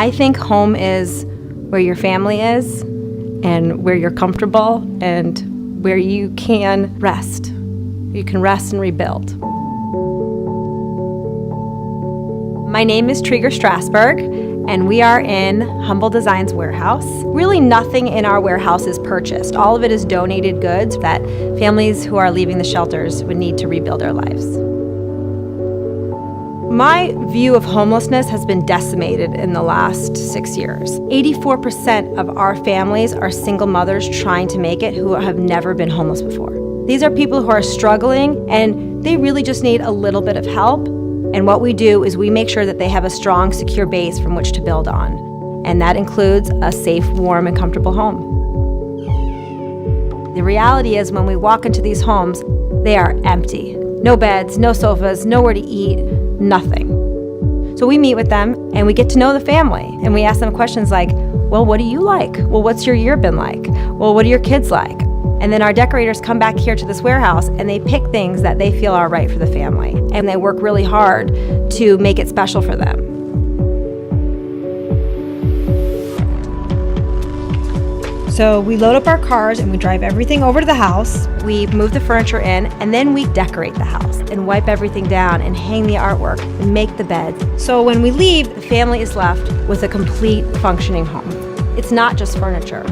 I think home is where your family is and where you're comfortable and where you can rest. You can rest and rebuild. My name is Treger Strasberg, and we are in Humble Design's warehouse. Really nothing in our warehouse is purchased. All of it is donated goods that families who are leaving the shelters would need to rebuild their lives. My view of homelessness has been decimated in the last 6 years. 84% of our families are single mothers trying to make it who have never been homeless before. These are people who are struggling and they really just need a little bit of help. And what we do is we make sure that they have a strong, secure base from which to build on. And that includes a safe, warm, and comfortable home. The reality is when we walk into these homes, they are empty. No beds, no sofas, nowhere to eat, nothing. So we meet with them and we get to know the family and we ask them questions like, well, what do you like? Well, what's your year been like? Well, what do your kids like? And then our decorators come back here to this warehouse and they pick things that they feel are right for the family. And they work really hard to make it special for them. So we load up our cars and we drive everything over to the house. We move the furniture in and then we decorate the house and wipe everything down and hang the artwork and make the beds. So when we leave, the family is left with a complete functioning home. It's not just furniture.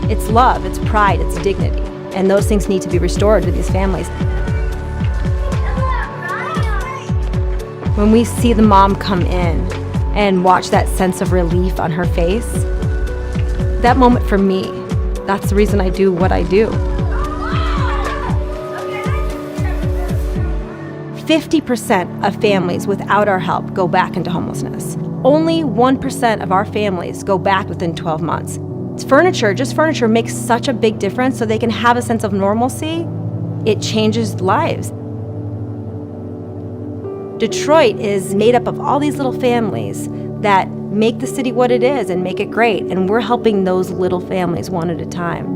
It's love, it's pride, it's dignity. And those things need to be restored to these families. When we see the mom come in and watch that sense of relief on her face, that moment for me, that's the reason I do what I do. 50% of families without our help go back into homelessness. Only 1% of our families go back within 12 months. Just furniture makes such a big difference so they can have a sense of normalcy. It changes lives. Detroit is made up of all these little families that make the city what it is and make it great, and we're helping those little families one at a time.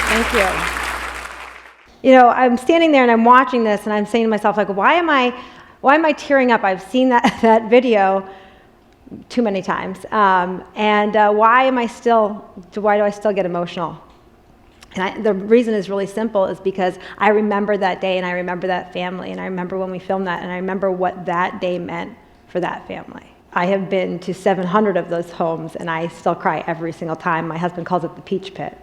Thank you. You know, I'm standing there and I'm watching this and I'm saying to myself, like, why am I tearing up? I've seen that video too many times. Why do I still get emotional? And the reason is really simple, is because I remember that day and I remember that family and I remember when we filmed that and I remember what that day meant for that family. I have been to 700 of those homes and I still cry every single time. My husband calls it the peach pit.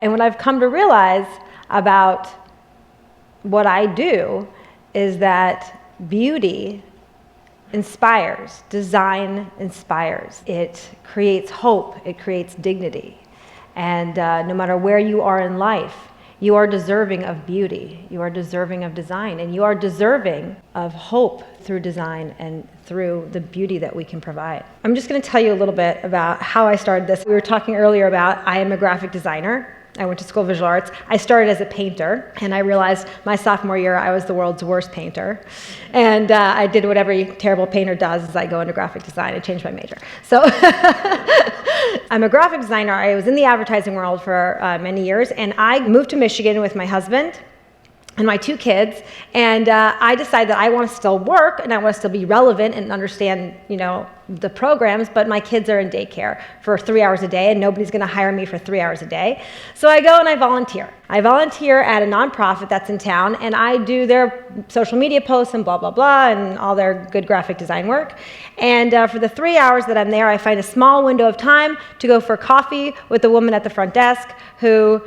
And what I've come to realize about what I do is that beauty inspires, design inspires. It creates hope, it creates dignity. And no matter where you are in life, you are deserving of beauty, you are deserving of design, and you are deserving of hope through design and through the beauty that we can provide. I'm just going to tell you a little bit about how I started this. We were talking earlier about I am a graphic designer. I went to school of visual arts. I started as a painter, and I realized my sophomore year I was the world's worst painter. And I did what every terrible painter does is I go into graphic design and change my major. So I'm a graphic designer. I was in the advertising world for many years, and I moved to Michigan with my husband and my 2 kids, and I decided that I want to still work and I want to still be relevant and understand, the programs, but my kids are in daycare for 3 hours a day and nobody's going to hire me for 3 hours a day. So I go and I volunteer. I volunteer at a nonprofit that's in town and I do their social media posts and blah, blah, blah, and all their good graphic design work. And for the 3 hours that I'm there, I find a small window of time to go for coffee with the woman at the front desk who,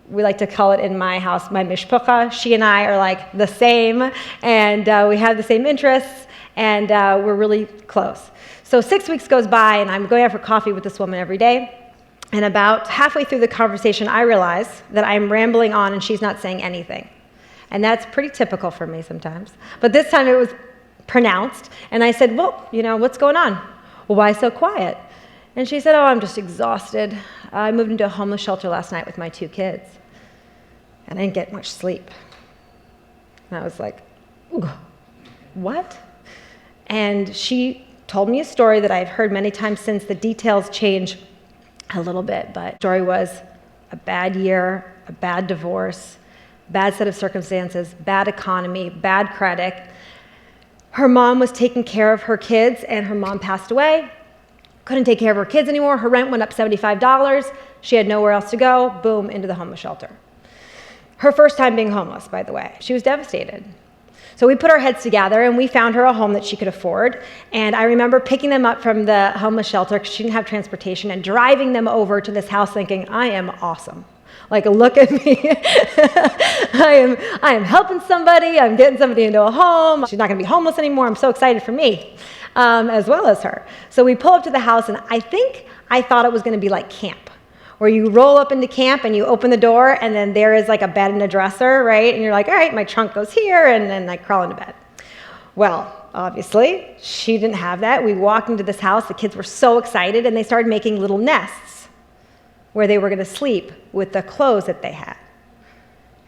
we like to call it in my house, my mishpucha. She and I are like the same, and we have the same interests, and we're really close. So 6 weeks goes by, and I'm going out for coffee with this woman every day, and about halfway through the conversation, I realize that I'm rambling on and she's not saying anything. And that's pretty typical for me sometimes. But this time it was pronounced, and I said, well, what's going on? Well, why so quiet? And she said, oh, I'm just exhausted. I moved into a homeless shelter last night with my 2 kids, and I didn't get much sleep. And I was like, what? And she told me a story that I've heard many times since. The details change a little bit, but the story was a bad year a bad divorce, bad set of circumstances, bad economy, bad credit. Her mom was taking care of her kids, and her mom passed away. Couldn't take care of her kids anymore. Her rent went up $75. She had nowhere else to go. Boom, into the homeless shelter. Her first time being homeless, by the way. She was devastated. So we put our heads together and we found her a home that she could afford. And I remember picking them up from the homeless shelter because she didn't have transportation and driving them over to this house thinking, I am awesome. Like, look at me. I am helping somebody. I'm getting somebody into a home. She's not going to be homeless anymore. I'm so excited for me, as well as her. So we pull up to the house, and I thought it was going to be like camp, where you roll up into camp and you open the door, and then there is like a bed and a dresser, right? And you're like, all right, my trunk goes here, and then I crawl into bed. Well, obviously, she didn't have that. We walked into this house. The kids were so excited, and they started making little nests where they were going to sleep with the clothes that they had.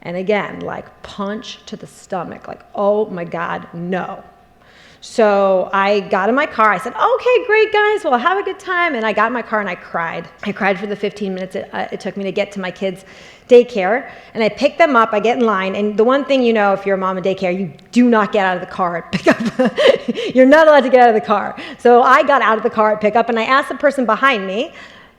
And again, like punch to the stomach, like, oh my God, no. So I got in my car. I said, okay, great, guys. Well, have a good time. And I got in my car and I cried. I cried for the 15 minutes it took me to get to my kids' daycare. And I picked them up. I get in line. And the one thing you know, if you're a mom in daycare, you do not get out of the car at pickup. You're not allowed to get out of the car. So I got out of the car at pickup and I asked the person behind me,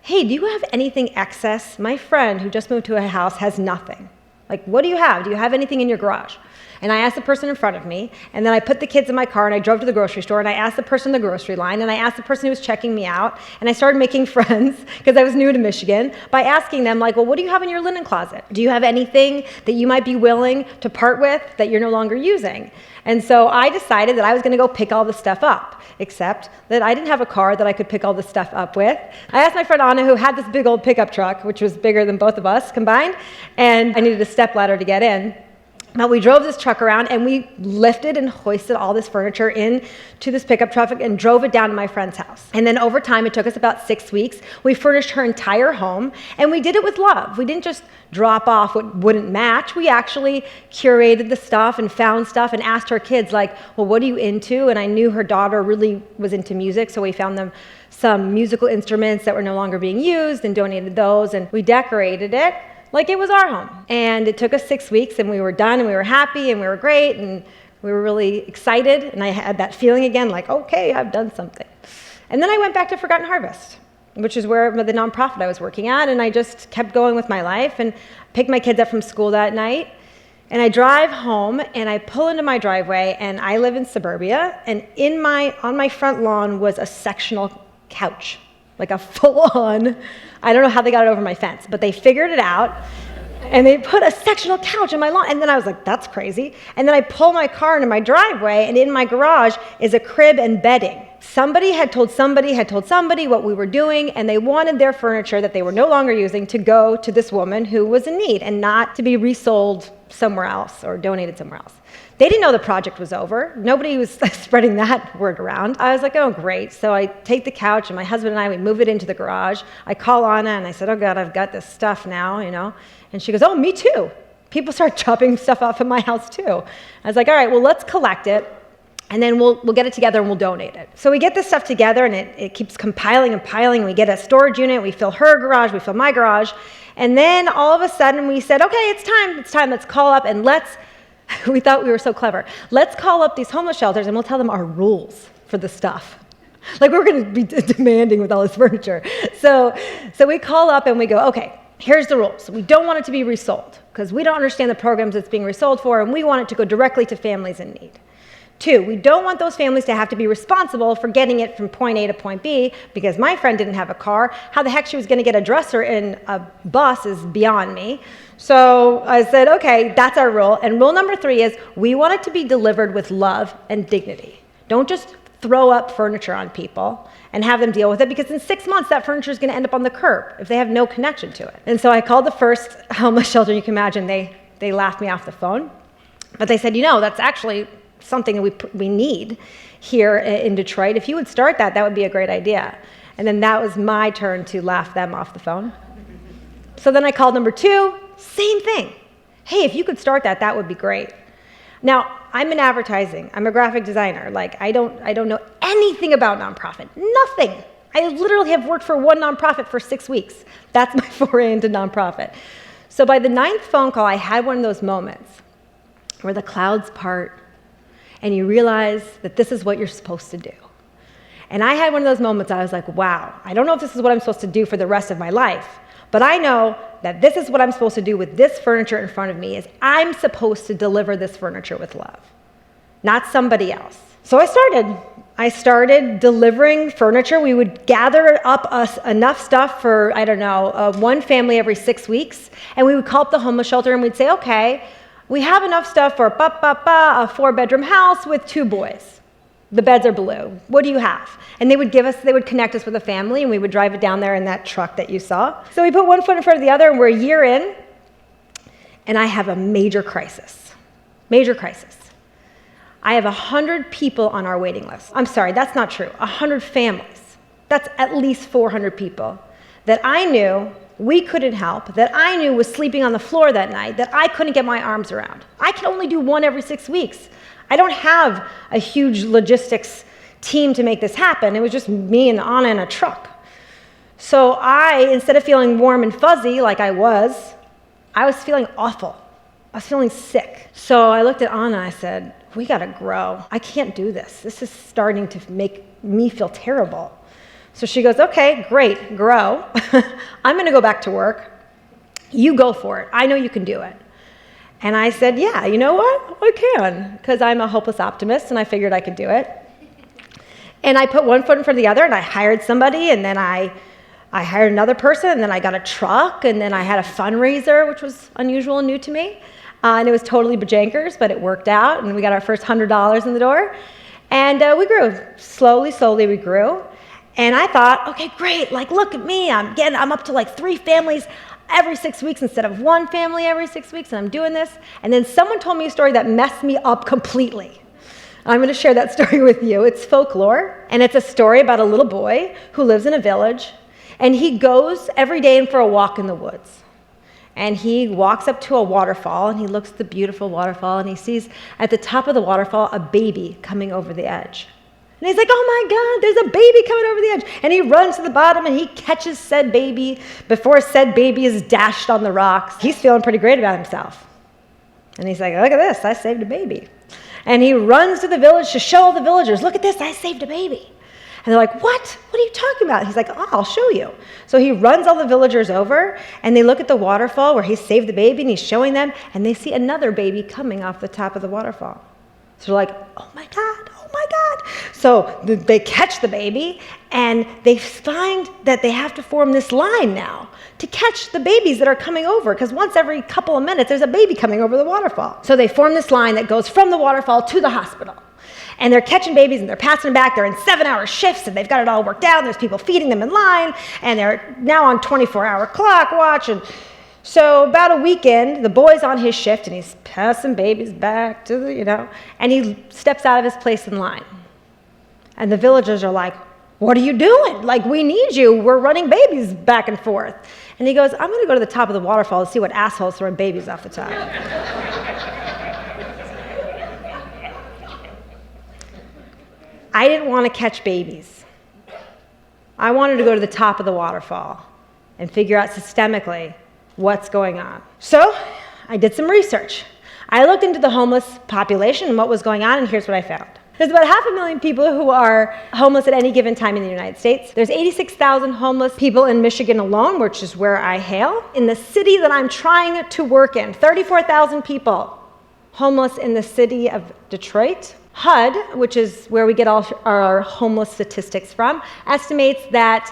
hey, do you have anything excess? My friend who just moved to a house has nothing. Like, what do you have? Do you have anything in your garage? And I asked the person in front of me, and then I put the kids in my car, and I drove to the grocery store, and I asked the person in the grocery line, and I asked the person who was checking me out, and I started making friends, because I was new to Michigan, by asking them, like, well, what do you have in your linen closet? Do you have anything that you might be willing to part with that you're no longer using? And so I decided that I was going to go pick all this stuff up, except that I didn't have a car that I could pick all this stuff up with. I asked my friend Anna, who had this big old pickup truck, which was bigger than both of us combined, and I needed a stepladder to get in. But we drove this truck around and we lifted and hoisted all this furniture into this pickup truck and drove it down to my friend's house. And then over time, it took us about 6 weeks. We furnished her entire home and we did it with love. We didn't just drop off what wouldn't match. We actually curated the stuff and found stuff and asked her kids, like, well, what are you into? And I knew her daughter really was into music, so we found them some musical instruments that were no longer being used and donated those, and we decorated it like it was our home. And it took us 6 weeks, and we were done, and we were happy, and we were great, and we were really excited, and I had that feeling again, like, okay, I've done something. And then I went back to Forgotten Harvest, which is where the nonprofit I was working at, and I just kept going with my life, and picked my kids up from school that night, and I drive home, and I pull into my driveway, and I live in suburbia, and on my front lawn was a sectional couch, like a full-on, I don't know how they got it over my fence, but they figured it out, and they put a sectional couch in my lawn, and then I was like, that's crazy. And then I pull my car into my driveway, and in my garage is a crib and bedding. Somebody had told somebody what we were doing, and they wanted their furniture that they were no longer using to go to this woman who was in need and not to be resold somewhere else or donated somewhere else. They didn't know the project was over. Nobody was spreading that word around. I was like, oh, great. So I take the couch, and my husband and I, we move it into the garage. I call Anna, and I said, oh, God, I've got this stuff now, you know. And she goes, oh, me too. People start chopping stuff off at my house, too. I was like, all right, well, let's collect it, and then we'll get it together, and we'll donate it. So we get this stuff together, and it keeps compiling and piling. We get a storage unit. We fill her garage. We fill my garage. And then all of a sudden, we said, okay, it's time. Let's call up, and we thought we were so clever. Let's call up these homeless shelters and we'll tell them our rules for the stuff. Like, we're going to be demanding with all this furniture. So we call up and we go, okay, here's the rules. We don't want it to be resold because we don't understand the programs it's being resold for, and we want it to go directly to families in need. 2, we don't want those families to have to be responsible for getting it from point A to point B because my friend didn't have a car. How the heck she was going to get a dresser in a bus is beyond me. So I said, okay, that's our rule. And rule number 3 is we want it to be delivered with love and dignity. Don't just throw up furniture on people and have them deal with it, because in 6 months that furniture is going to end up on the curb if they have no connection to it. And so I called the first homeless shelter. You can imagine they laughed me off the phone. But they said, that's actually something we need here in Detroit. If you would start that would be a great idea. And then that was my turn to laugh them off the phone. So then I called number 2, same thing. Hey, if you could start that would be great. Now, I'm in advertising. I'm a graphic designer. Like, I don't know anything about nonprofit. Nothing. I literally have worked for one nonprofit for 6 weeks. That's my foray into nonprofit. So by the 9th phone call, I had one of those moments where the clouds part and you realize that this is what you're supposed to do. And I had one of those moments, I was like, wow, I don't know if this is what I'm supposed to do for the rest of my life, but I know that this is what I'm supposed to do with this furniture in front of me, is I'm supposed to deliver this furniture with love, not somebody else. So I started delivering furniture. We would gather up enough stuff for, I don't know, one family every 6 weeks, and we would call up the homeless shelter and we'd say, okay, we have enough stuff for a 4-bedroom house with 2 boys. The beds are blue. What do you have? And they would connect us with a family, and we would drive it down there in that truck that you saw. So we put one foot in front of the other, and we're a year in, and I have a major crisis. Major crisis. I have 100 people on our waiting list. I'm sorry, that's not true. 100 families. That's at least 400 people that I knew we couldn't help, that I knew was sleeping on the floor that night, that I couldn't get my arms around. I can only do one every 6 weeks. I don't have a huge logistics team to make this happen. It was just me and Anna in a truck. So instead of feeling warm and fuzzy like I was feeling awful. I was feeling sick. So I looked at Anna and I said, we gotta grow. I can't do this. This is starting to make me feel terrible. So she goes, okay, great, grow. I'm gonna go back to work. You go for it. I know you can do it. And I said, yeah, you know what? I can, because I'm a hopeless optimist, and I figured I could do it. And I put one foot in front of the other, and I hired somebody, and then I hired another person, and then I got a truck, and then I had a fundraiser, which was unusual and new to me. And it was totally bajankers, but it worked out, and we got our first $100 in the door. And we grew. Slowly we grew. And I thought, okay, great, like, look at me. I'm up to like 3 families every 6 weeks instead of 1 family every 6 weeks, and I'm doing this. And then someone told me a story that messed me up completely. I'm going to share that story with you. It's folklore, and it's a story about a little boy who lives in a village, and he goes every day for a walk in the woods. And he walks up to a waterfall, and he looks at the beautiful waterfall, and he sees at the top of the waterfall a baby coming over the edge. And he's like, oh my God, there's a baby coming over the edge. And he runs to the bottom and he catches said baby before said baby is dashed on the rocks. He's feeling pretty great about himself. And he's like, look at this, I saved a baby. And he runs to the village to show all the villagers, look at this, I saved a baby. And they're like, what? What are you talking about? He's like, oh, I'll show you. So he runs all the villagers over, and they look at the waterfall where he saved the baby, and he's showing them, and they see another baby coming off the top of the waterfall. So they're like, oh my God, oh my God. So they catch the baby, and they find that they have to form this line now to catch the babies that are coming over, because once every couple of minutes, there's a baby coming over the waterfall. So they form this line that goes from the waterfall to the hospital. And they're catching babies, and they're passing them back. They're in 7-hour shifts, and they've got it all worked out. There's people feeding them in line, and they're now on 24-hour clock watch. And so about a weekend, the boy's on his shift, and he's passing babies back to the, and he steps out of his place in line. And the villagers are like, what are you doing? Like, we need you. We're running babies back and forth. And he goes, I'm going to go to the top of the waterfall to see what assholes throwing babies off the top. I didn't want to catch babies. I wanted to go to the top of the waterfall and figure out systemically what's going on. So I did some research. I looked into the homeless population and what was going on, and here's what I found. There's about 500,000 people who are homeless at any given time in the United States. There's 86,000 homeless people in Michigan alone, which is where I hail. In the city that I'm trying to work in, 34,000 people homeless in the city of Detroit. HUD, which is where we get all our homeless statistics from, estimates that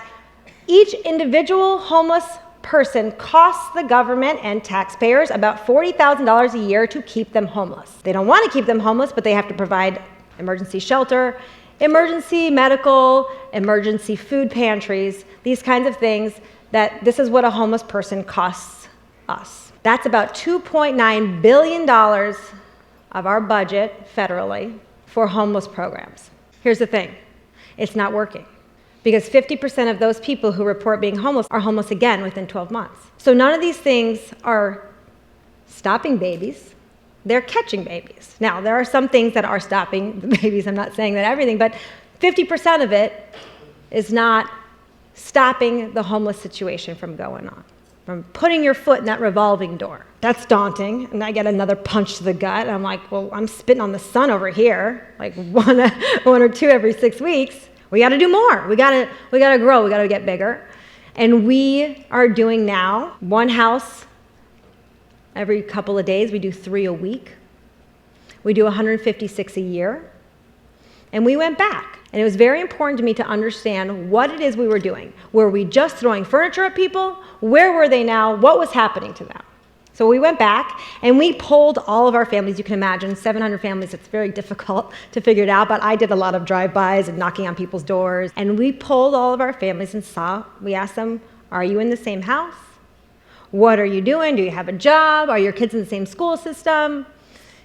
each individual homeless person costs the government and taxpayers about $40,000 a year to keep them homeless. They don't want to keep them homeless, but they have to provide emergency shelter, emergency medical, emergency food pantries, these kinds of things. That this is what a homeless person costs us. That's about $2.9 billion of our budget federally for homeless programs. Here's the thing, it's not working, because 50% of those people who report being homeless are homeless again within 12 months. So none of these things are stopping babies, they're catching babies. Now, there are some things that are stopping the babies, I'm not saying that everything, but 50% of it is not stopping the homeless situation from going on, from putting your foot in that revolving door. That's daunting, and I get another punch to the gut, and I'm like, well, I'm spitting on the sun over here, like one or two every 6 weeks. We got to do more. We got to grow. We got to get bigger. And we are doing now one house every couple of days. We do 3 a week. We do 156 a year. And we went back. And it was very important to me to understand what it is we were doing. Were we just throwing furniture at people? Where were they now? What was happening to them? So we went back and we polled all of our families. You can imagine 700 families. It's very difficult to figure it out, but I did a lot of drive-bys and knocking on people's doors. And we polled all of our families and we asked them, are you in the same house? What are you doing? Do you have a job? Are your kids in the same school system?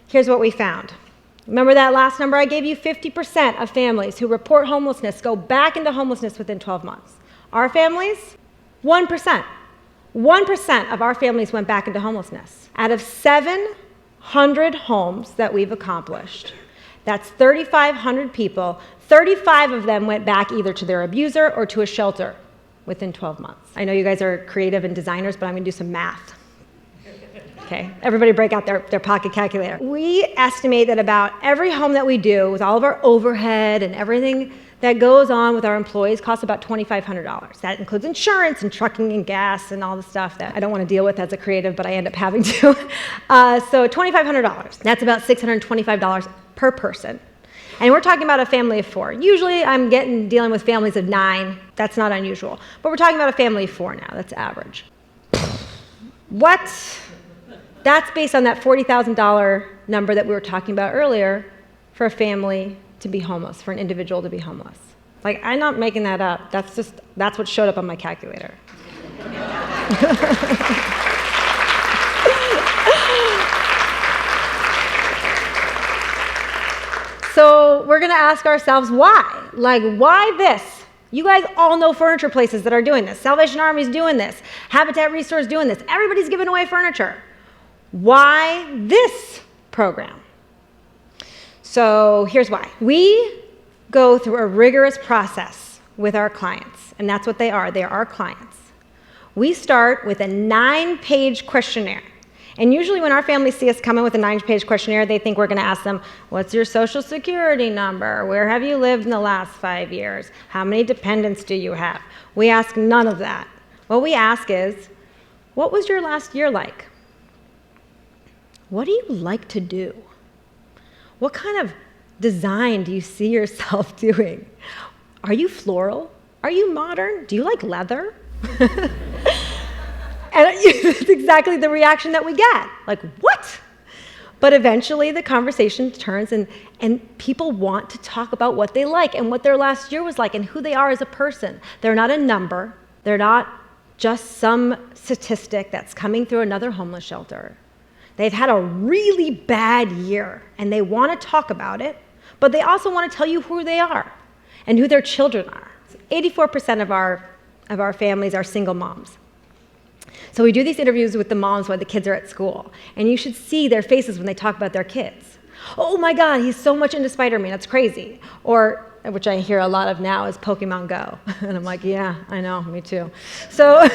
Here's what we found. Remember that last number I gave you? 50% of families who report homelessness go back into homelessness within 12 months. Our families, 1%. 1% of our families went back into homelessness. Out of 700 homes that we've accomplished, that's 3,500 people, 35 of them went back either to their abuser or to a shelter within 12 months. I know you guys are creative and designers, but I'm gonna do some math. Okay, everybody break out their pocket calculator. We estimate that about every home that we do, with all of our overhead and everything that goes on with our employees, costs about $2,500. That includes insurance and trucking and gas and all the stuff that I don't want to deal with as a creative, but I end up having to. So $2,500. That's about $625 per person. And we're talking about a family of 4. Usually I'm dealing with families of 9. That's not unusual. But we're talking about a family of 4 now. That's average. What? That's based on that $40,000 number that we were talking about earlier for a family to be homeless, for an individual to be homeless. Like, I'm not making that up. That's what showed up on my calculator. So we're going to ask ourselves why? Like, why this? You guys all know furniture places that are doing this. Salvation Army's doing this. Habitat Restore's doing this. Everybody's giving away furniture. Why this program? So here's why. We go through a rigorous process with our clients, and that's what they are. They are our clients. We start with a 9-page questionnaire. And usually when our families see us come in with a 9-page questionnaire, they think we're going to ask them, what's your social security number? Where have you lived in the last 5 years? How many dependents do you have? We ask none of that. What we ask is, what was your last year like? What do you like to do? What kind of design do you see yourself doing? Are you floral? Are you modern? Do you like leather? And it's exactly the reaction that we get. Like, what? But eventually the conversation turns and people want to talk about what they like and what their last year was like and who they are as a person. They're not a number. They're not just some statistic that's coming through another homeless shelter. They've had a really bad year, and they want to talk about it, but they also want to tell you who they are and who their children are. 84% of our families are single moms. So we do these interviews with the moms while the kids are at school, and you should see their faces when they talk about their kids. Oh my God, he's so much into Spider-Man, that's crazy. Or, which I hear a lot of now, is Pokemon Go. And I'm like, yeah, I know, me too. So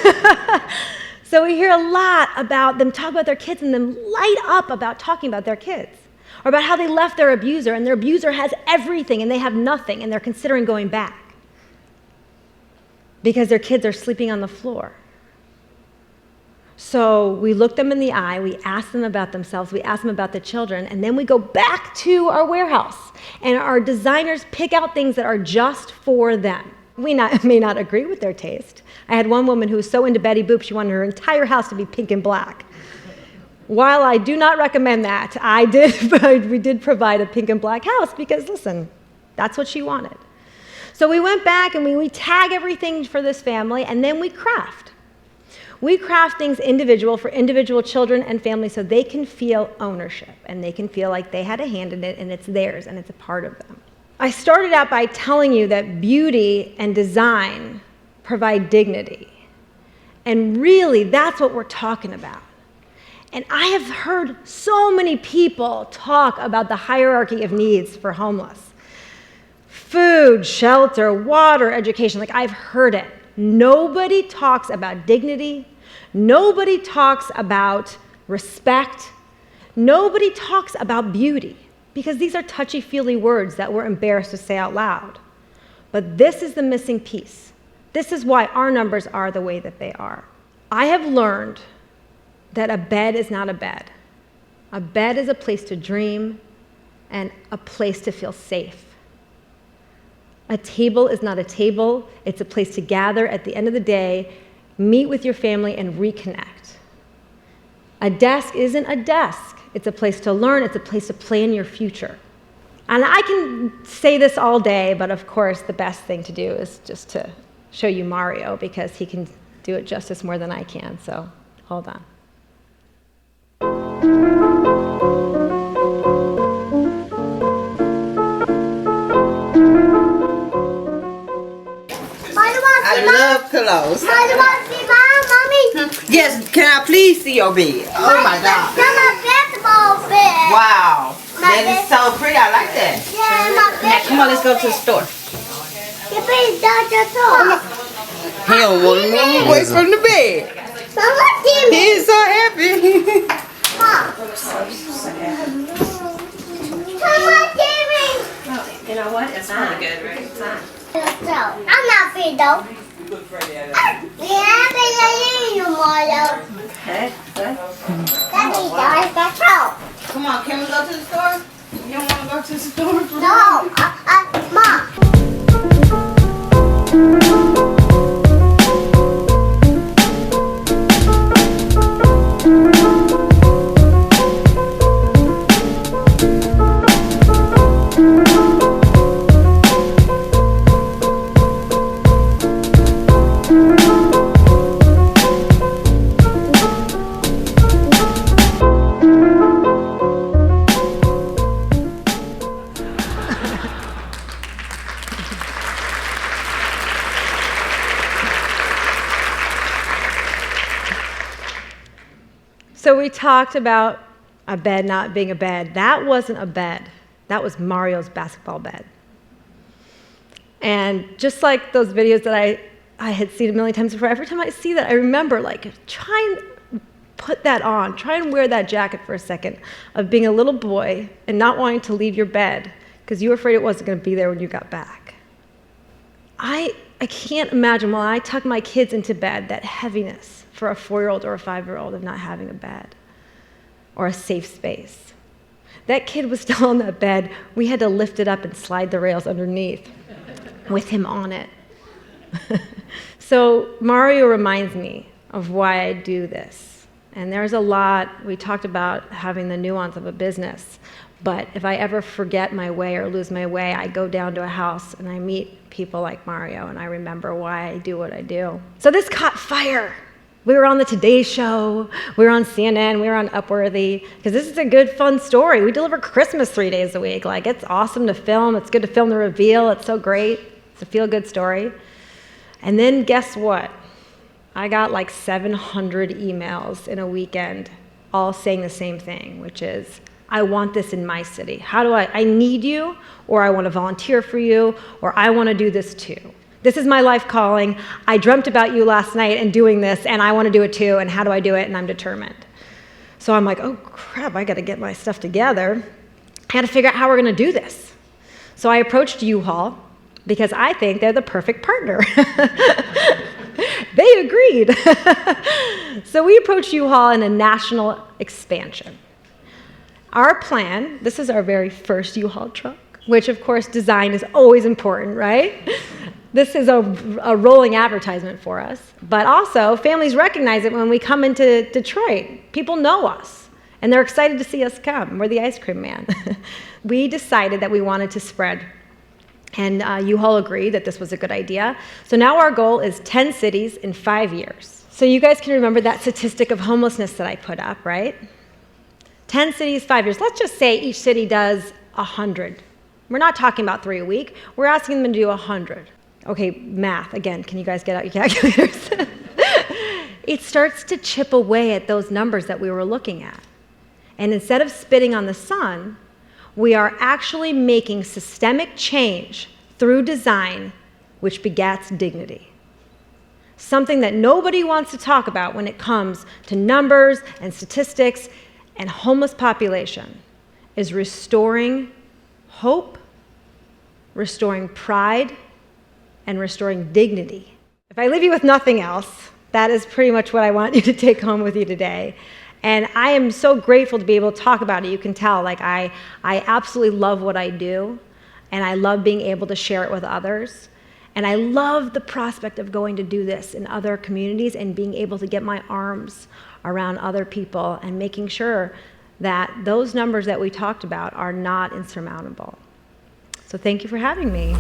So we hear a lot about them talk about their kids and them light up about talking about their kids, or about how they left their abuser and their abuser has everything and they have nothing and they're considering going back because their kids are sleeping on the floor. So we look them in the eye, we ask them about themselves, we ask them about the children, and then we go back to our warehouse and our designers pick out things that are just for them. We may not agree with their taste. I had one woman who was so into Betty Boop, she wanted her entire house to be pink and black. While I do not recommend that, we did provide a pink and black house because, listen, that's what she wanted. So we went back and we tag everything for this family, and then we craft. We craft things individual for individual children and families so they can feel ownership and they can feel like they had a hand in it and it's theirs and it's a part of them. I started out by telling you that beauty and design provide dignity. And really, that's what we're talking about. And I have heard so many people talk about the hierarchy of needs for homeless. Food, shelter, water, education, like I've heard it. Nobody talks about dignity. Nobody talks about respect. Nobody talks about beauty, because these are touchy-feely words that we're embarrassed to say out loud. But this is the missing piece. This is why our numbers are the way that they are. I have learned that a bed is not a bed. A bed is a place to dream and a place to feel safe. A table is not a table. It's a place to gather at the end of the day, meet with your family, and reconnect. A desk isn't a desk. It's a place to learn. It's a place to plan your future. And I can say this all day, but of course the best thing to do is just to show you Mario, because he can do it justice more than I can. So hold on. I love pillows. Mommy. Yes, can I please see your bed? Oh my God. That's my basketball bed. Wow. That is so pretty. I like that. Yeah, my Now come on, let's go to the store. Your bed down the door. He don't want to move away from the bed. Mama, give me. He is so happy. Mom. Mama, give me. You know what? It's really good, right? It's fine. I'm not free though. Yeah, but I need you more though. Okay, good. That means I got control. Come on, can we go to the store? You don't want to go to the store? No, Mom. So we talked about a bed not being a bed. That wasn't a bed. That was Mario's basketball bed. And just like those videos that I had seen a million times before, every time I see that, I remember, like, try and put that on. Try and wear that jacket for a second of being a little boy and not wanting to leave your bed because you were afraid it wasn't going to be there when you got back. I can't imagine while I tuck my kids into bed, that heaviness for a 4-year-old or a 5-year-old of not having a bed or a safe space. That kid was still on that bed. We had to lift it up and slide the rails underneath with him on it. So Mario reminds me of why I do this. And there's a lot. We talked about having the nuance of a business. But if I ever forget my way or lose my way, I go down to a house and I meet people like Mario and I remember why I do what I do. So this caught fire. We were on the Today Show, we were on CNN, we were on Upworthy, because this is a good, fun story. We deliver Christmas 3 days a week. Like, it's awesome to film. It's good to film the reveal. It's so great. It's a feel-good story. And then guess what? I got like 700 emails in a weekend, all saying the same thing, which is, I want this in my city. How do I need you, or I want to volunteer for you, or I want to do this too. This is my life calling. I dreamt about you last night and doing this, and I want to do it too, and how do I do it, and I'm determined. So I'm like, oh crap, I got to get my stuff together. I got to figure out how we're going to do this. So I approached U-Haul, because I think they're the perfect partner. They agreed. So we approached U-Haul in a national expansion. Our plan, this is our very first U-Haul truck, which of course design is always important, right? This is a rolling advertisement for us, but also families recognize it when we come into Detroit. People know us, and they're excited to see us come. We're the ice cream man. We decided that we wanted to spread, and U-Haul agreed that this was a good idea. So now our goal is 10 cities in 5 years. So you guys can remember that statistic of homelessness that I put up, right? 10 cities, 5 years. Let's just say each city does 100. We're not talking about 3 a week. We're asking them to do 100. Okay, math, again, can you guys get out your calculators? It starts to chip away at those numbers that we were looking at. And instead of spitting on the sun, we are actually making systemic change through design, which begats dignity. something that nobody wants to talk about when it comes to numbers and statistics and homeless population, is restoring hope, restoring pride, and restoring dignity. If I leave you with nothing else, that is pretty much what I want you to take home with you today. And I am so grateful to be able to talk about it. You can tell, like, I absolutely love what I do, and I love being able to share it with others. And I love the prospect of going to do this in other communities and being able to get my arms around other people and making sure that those numbers that we talked about are not insurmountable. So thank you for having me.